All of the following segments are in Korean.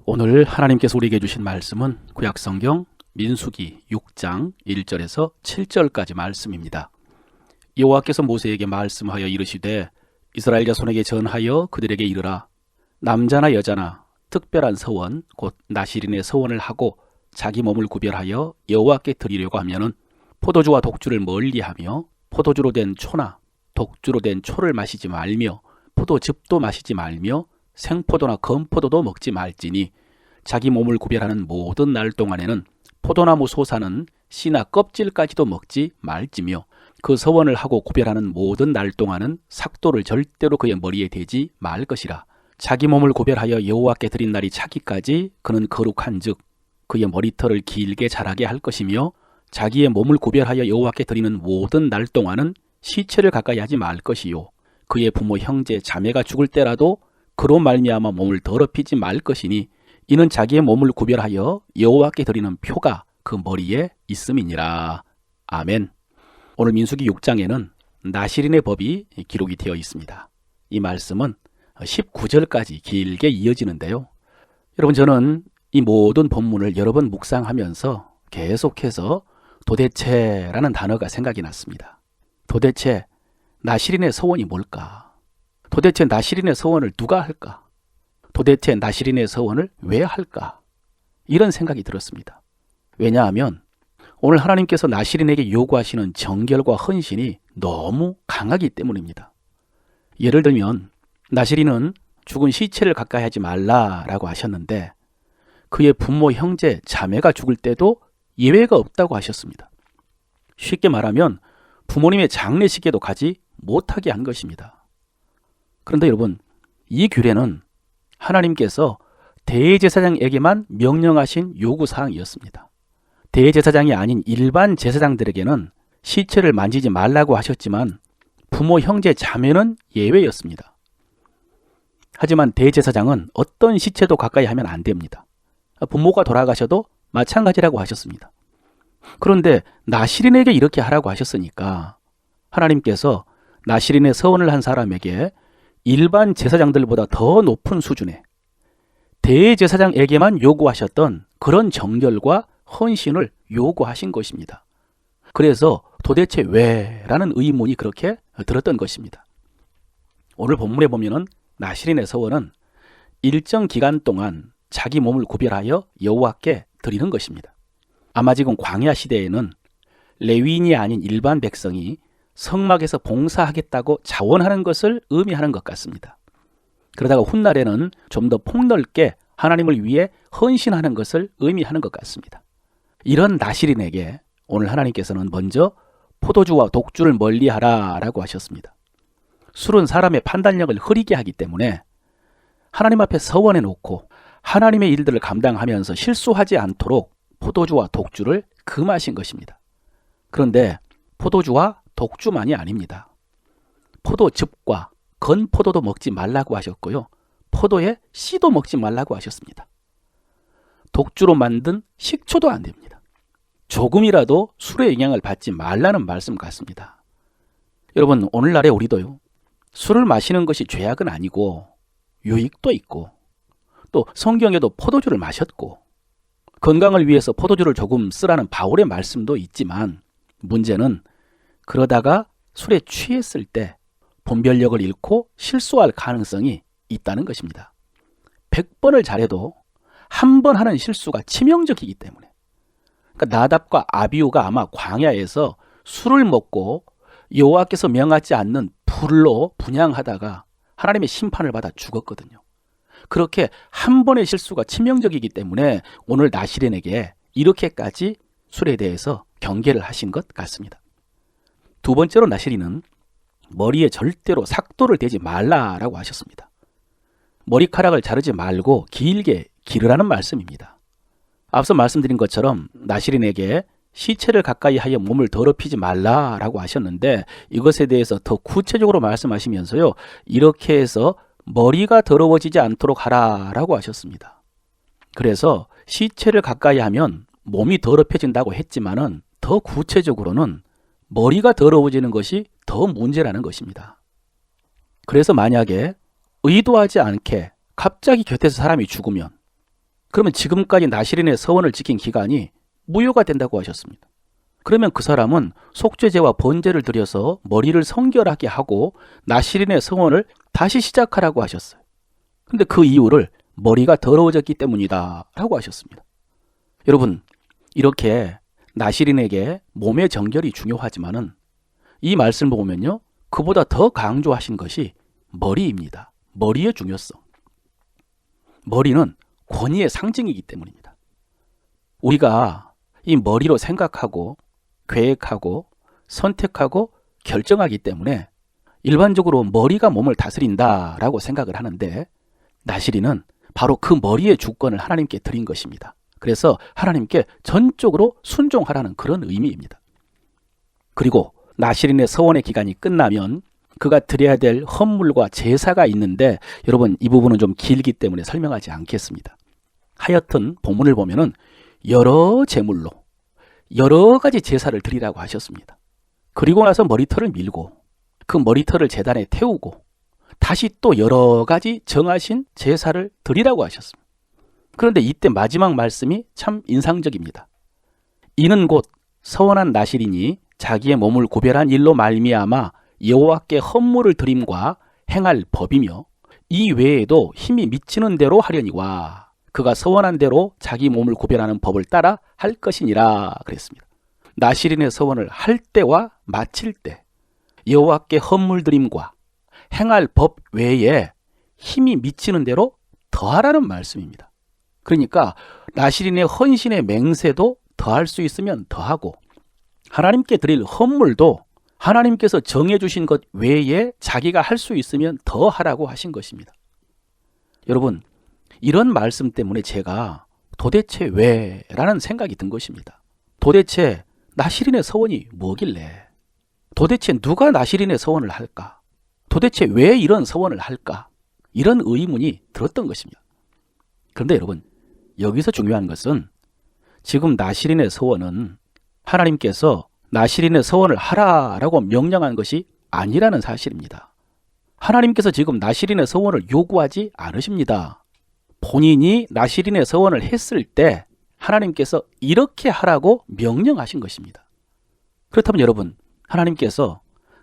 오늘 하나님께서 우리에게 주신 말씀은 구약성경 민수기 6장 1절에서 7절까지 말씀입니다. 여호와께서 모세에게 말씀하여 이르시되 이스라엘 자손에게 전하여 그들에게 이르라. 남자나 여자나 특별한 서원 곧 나실인의 서원을 하고 자기 몸을 구별하여 여호와께 드리려고 하면은 포도주와 독주를 멀리하며 포도주로 된 초나 독주로 된 초를 마시지 말며 포도즙도 마시지 말며 생포도나 건포도도 먹지 말지니 자기 몸을 구별하는 모든 날 동안에는 포도나무 솟아는 씨나 껍질까지도 먹지 말지며 그 서원을 하고 구별하는 모든 날 동안은 삭도를 절대로 그의 머리에 대지 말 것이라. 자기 몸을 구별하여 여호와께 드린 날이 차기까지 그는 거룩한즉 그의 머리털을 길게 자라게 할 것이며 자기의 몸을 구별하여 여호와께 드리는 모든 날 동안은 시체를 가까이 하지 말 것이요 그의 부모 형제 자매가 죽을 때라도 그로 말미암아 몸을 더럽히지 말 것이니 이는 자기의 몸을 구별하여 여호와께 드리는 표가 그 머리에 있음이니라. 아멘. 오늘 민수기 6장에는 나실인의 법이 기록이 되어 있습니다. 이 말씀은 19절까지 길게 이어지는데요. 여러분, 저는 이 모든 본문을 여러 번 묵상하면서 계속해서 도대체라는 단어가 생각이 났습니다. 도대체 나실인의 서원이 뭘까? 도대체 나실인의 서원을 누가 할까? 도대체 나실인의 서원을 왜 할까? 이런 생각이 들었습니다. 왜냐하면 오늘 하나님께서 나실인에게 요구하시는 정결과 헌신이 너무 강하기 때문입니다. 예를 들면 나실인은 죽은 시체를 가까이 하지 말라라고 하셨는데 그의 부모, 형제, 자매가 죽을 때도 예외가 없다고 하셨습니다. 쉽게 말하면 부모님의 장례식에도 가지 못하게 한 것입니다. 그런데 여러분, 이 규례는 하나님께서 대제사장에게만 명령하신 요구사항이었습니다. 대제사장이 아닌 일반 제사장들에게는 시체를 만지지 말라고 하셨지만 부모, 형제, 자매는 예외였습니다. 하지만 대제사장은 어떤 시체도 가까이 하면 안 됩니다. 부모가 돌아가셔도 마찬가지라고 하셨습니다. 그런데 나실인에게 이렇게 하라고 하셨으니까 하나님께서 나실인의 서원을 한 사람에게 일반 제사장들보다 더 높은 수준의 대제사장에게만 요구하셨던 그런 정결과 헌신을 요구하신 것입니다. 그래서 도대체 왜? 라는 의문이 그렇게 들었던 것입니다. 오늘 본문에 보면은 나실인의 서원은 일정 기간 동안 자기 몸을 구별하여 여호와께 드리는 것입니다. 아마 지금 광야 시대에는 레위인이 아닌 일반 백성이 성막에서 봉사하겠다고 자원하는 것을 의미하는 것 같습니다. 그러다가 훗날에는 좀 더 폭넓게 하나님을 위해 헌신하는 것을 의미하는 것 같습니다. 이런 나실인에게 오늘 하나님께서는 먼저 포도주와 독주를 멀리하라 라고 하셨습니다. 술은 사람의 판단력을 흐리게 하기 때문에 하나님 앞에 서원해 놓고 하나님의 일들을 감당하면서 실수하지 않도록 포도주와 독주를 금하신 것입니다. 그런데 포도주와 독주만이 아닙니다. 포도즙과 건포도도 먹지 말라고 하셨고요. 포도의 씨도 먹지 말라고 하셨습니다. 독주로 만든 식초도 안 됩니다. 조금이라도 술의 영향을 받지 말라는 말씀 같습니다. 여러분, 오늘날에 우리도요, 술을 마시는 것이 죄악은 아니고 유익도 있고 또 성경에도 포도주를 마셨고 건강을 위해서 포도주를 조금 쓰라는 바울의 말씀도 있지만 문제는 그러다가 술에 취했을 때 분별력을 잃고 실수할 가능성이 있다는 것입니다. 100번을 잘해도 한 번 하는 실수가 치명적이기 때문에. 그러니까 나답과 아비후가 아마 광야에서 술을 먹고 여호와께서 명하지 않는 불로 분향하다가 하나님의 심판을 받아 죽었거든요. 그렇게 한 번의 실수가 치명적이기 때문에 오늘 나실인에게 이렇게까지 술에 대해서 경계를 하신 것 같습니다. 두 번째로 나실인은 머리에 절대로 삭도를 대지 말라라고 하셨습니다. 머리카락을 자르지 말고 길게 기르라는 말씀입니다. 앞서 말씀드린 것처럼 나실인에게 시체를 가까이 하여 몸을 더럽히지 말라라고 하셨는데 이것에 대해서 더 구체적으로 말씀하시면서요, 이렇게 해서 머리가 더러워지지 않도록 하라라고 하셨습니다. 그래서 시체를 가까이 하면 몸이 더럽혀진다고 했지만은 더 구체적으로는 머리가 더러워지는 것이 더 문제라는 것입니다. 그래서 만약에 의도하지 않게 갑자기 곁에서 사람이 죽으면 그러면 지금까지 나시린의 서원을 지킨 기간이 무효가 된다고 하셨습니다. 그러면 그 사람은 속죄제와 번제를 드려서 머리를 성결하게 하고 나시린의 서원을 다시 시작하라고 하셨어요. 근데 그 이유를 머리가 더러워졌기 때문이다 라고 하셨습니다. 여러분, 이렇게 나시린에게 몸의 정결이 중요하지만은 이 말씀을 보면요, 그보다 더 강조하신 것이 머리입니다. 머리의 중요성. 머리는 권위의 상징이기 때문입니다. 우리가 이 머리로 생각하고 계획하고 선택하고 결정하기 때문에 일반적으로 머리가 몸을 다스린다라고 생각을 하는데, 나시린은 바로 그 머리의 주권을 하나님께 드린 것입니다. 그래서 하나님께 전적으로 순종하라는 그런 의미입니다. 그리고 나시린의 서원의 기간이 끝나면 그가 드려야 될 헌물과 제사가 있는데, 여러분 이 부분은 좀 길기 때문에 설명하지 않겠습니다. 하여튼 본문을 보면은 여러 제물로 여러 가지 제사를 드리라고 하셨습니다. 그리고 나서 머리털을 밀고 그 머리털을 제단에 태우고 다시 또 여러 가지 정하신 제사를 드리라고 하셨습니다. 그런데 이때 마지막 말씀이 참 인상적입니다. 이는 곧 서원한 나시린이 자기의 몸을 구별한 일로 말미암아 여호와께 헌물을 드림과 행할 법이며 이 외에도 힘이 미치는 대로 하려니와 그가 서원한 대로 자기 몸을 구별하는 법을 따라 할 것이니라 그랬습니다. 나시린의 서원을 할 때와 마칠 때 여호와께 헌물 드림과 행할 법 외에 힘이 미치는 대로 더하라는 말씀입니다. 그러니까 나시린의 헌신의 맹세도 더할 수 있으면 더하고, 하나님께 드릴 헌물도 하나님께서 정해주신 것 외에 자기가 할 수 있으면 더하라고 하신 것입니다. 여러분, 이런 말씀 때문에 제가 도대체 왜? 라는 생각이 든 것입니다. 도대체 나시린의 서원이 뭐길래? 도대체 누가 나시린의 서원을 할까? 도대체 왜 이런 서원을 할까? 이런 의문이 들었던 것입니다. 그런데 여러분, 여기서 중요한 것은 지금 나시린의 서원은 하나님께서 나시린의 서원을 하라라고 명령한 것이 아니라는 사실입니다. 하나님께서 지금 나시린의 서원을 요구하지 않으십니다. 본인이 나시린의 서원을 했을 때 하나님께서 이렇게 하라고 명령하신 것입니다. 그렇다면 여러분, 하나님께서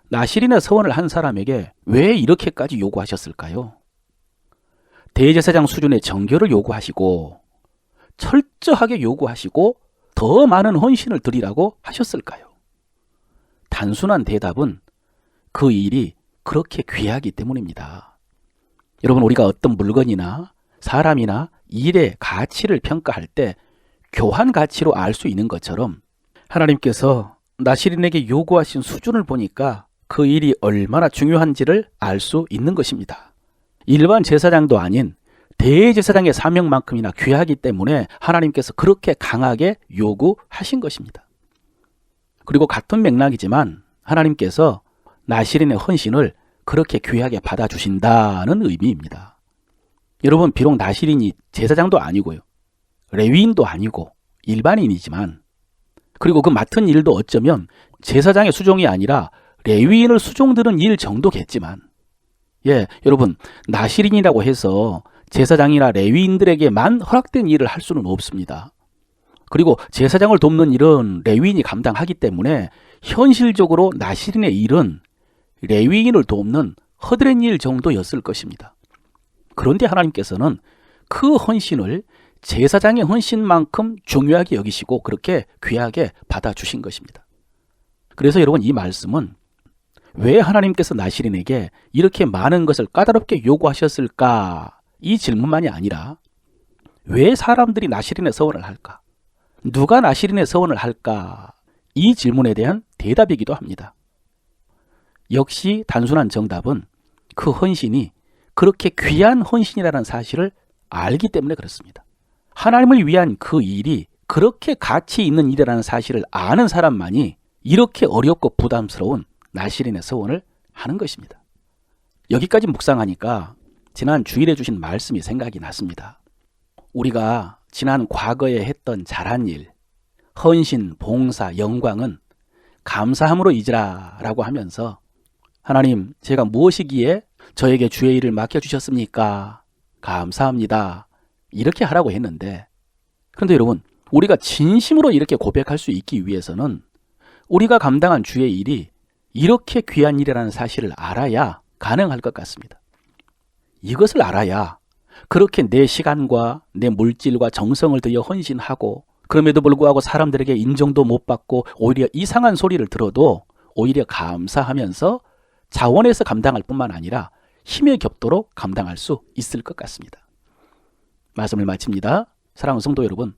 나시린의 서원을 한 사람에게 왜 이렇게까지 요구하셨을까요? 대제사장 수준의 정결을 요구하시고 철저하게 요구하시고 더 많은 헌신을 드리라고 하셨을까요? 단순한 대답은 그 일이 그렇게 귀하기 때문입니다. 여러분, 우리가 어떤 물건이나 사람이나 일의 가치를 평가할 때 교환 가치로 알 수 있는 것처럼 하나님께서 나시린에게 요구하신 수준을 보니까 그 일이 얼마나 중요한지를 알 수 있는 것입니다. 일반 제사장도 아닌 대제사장의 사명만큼이나 귀하기 때문에 하나님께서 그렇게 강하게 요구하신 것입니다. 그리고 같은 맥락이지만 하나님께서 나시린의 헌신을 그렇게 귀하게 받아주신다는 의미입니다. 여러분, 비록 나시린이 제사장도 아니고요, 레위인도 아니고 일반인이지만, 그리고 그 맡은 일도 어쩌면 제사장의 수종이 아니라 레위인을 수종드는 일 정도겠지만, 여러분, 나시린이라고 해서 제사장이나 레위인들에게만 허락된 일을 할 수는 없습니다. 그리고 제사장을 돕는 일은 레위인이 감당하기 때문에 현실적으로 나시린의 일은 레위인을 돕는 허드렛 일 정도였을 것입니다. 그런데 하나님께서는 그 헌신을 제사장의 헌신만큼 중요하게 여기시고 그렇게 귀하게 받아주신 것입니다. 그래서 여러분, 이 말씀은 왜 하나님께서 나시린에게 이렇게 많은 것을 까다롭게 요구하셨을까? 이 질문만이 아니라 왜 사람들이 나시린의 서원을 할까? 누가 나시린의 서원을 할까? 이 질문에 대한 대답이기도 합니다. 역시 단순한 정답은 그 헌신이 그렇게 귀한 헌신이라는 사실을 알기 때문에 그렇습니다. 하나님을 위한 그 일이 그렇게 가치 있는 일이라는 사실을 아는 사람만이 이렇게 어렵고 부담스러운 나시린의 서원을 하는 것입니다. 여기까지 묵상하니까 지난 주일에 주신 말씀이 생각이 났습니다. 우리가 지난 과거에 했던 잘한 일, 헌신, 봉사, 영광은 감사함으로 잊으라 라고 하면서, 하나님, 제가 무엇이기에 저에게 주의 일을 맡겨주셨습니까? 감사합니다. 이렇게 하라고 했는데, 그런데 여러분, 우리가 진심으로 이렇게 고백할 수 있기 위해서는 우리가 감당한 주의 일이 이렇게 귀한 일이라는 사실을 알아야 가능할 것 같습니다. 이것을 알아야 그렇게 내 시간과 내 물질과 정성을 들여 헌신하고 그럼에도 불구하고 사람들에게 인정도 못 받고 오히려 이상한 소리를 들어도 오히려 감사하면서 자원해서 감당할 뿐만 아니라 힘의 겹도로 감당할 수 있을 것 같습니다. 말씀을 마칩니다. 사랑하는 성도 여러분,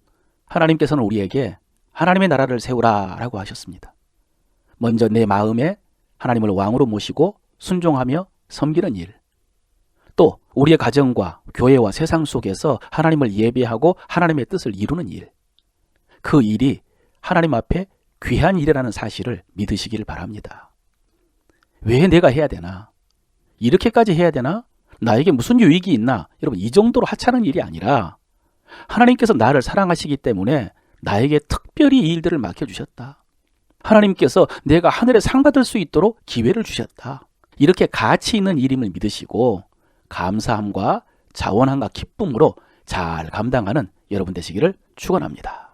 하나님께서는 우리에게 하나님의 나라를 세우라 라고 하셨습니다. 먼저 내 마음에 하나님을 왕으로 모시고 순종하며 섬기는 일, 또 우리의 가정과 교회와 세상 속에서 하나님을 예배하고 하나님의 뜻을 이루는 일, 그 일이 하나님 앞에 귀한 일이라는 사실을 믿으시길 바랍니다. 왜 내가 해야 되나? 이렇게까지 해야 되나? 나에게 무슨 유익이 있나? 여러분, 이 정도로 하찮은 일이 아니라 하나님께서 나를 사랑하시기 때문에 나에게 특별히 이 일들을 맡겨주셨다. 하나님께서 내가 하늘에 상 받을 수 있도록 기회를 주셨다. 이렇게 가치 있는 일임을 믿으시고 감사함과 자원함과 기쁨으로 잘 감당하는 여러분 되시기를 축원합니다.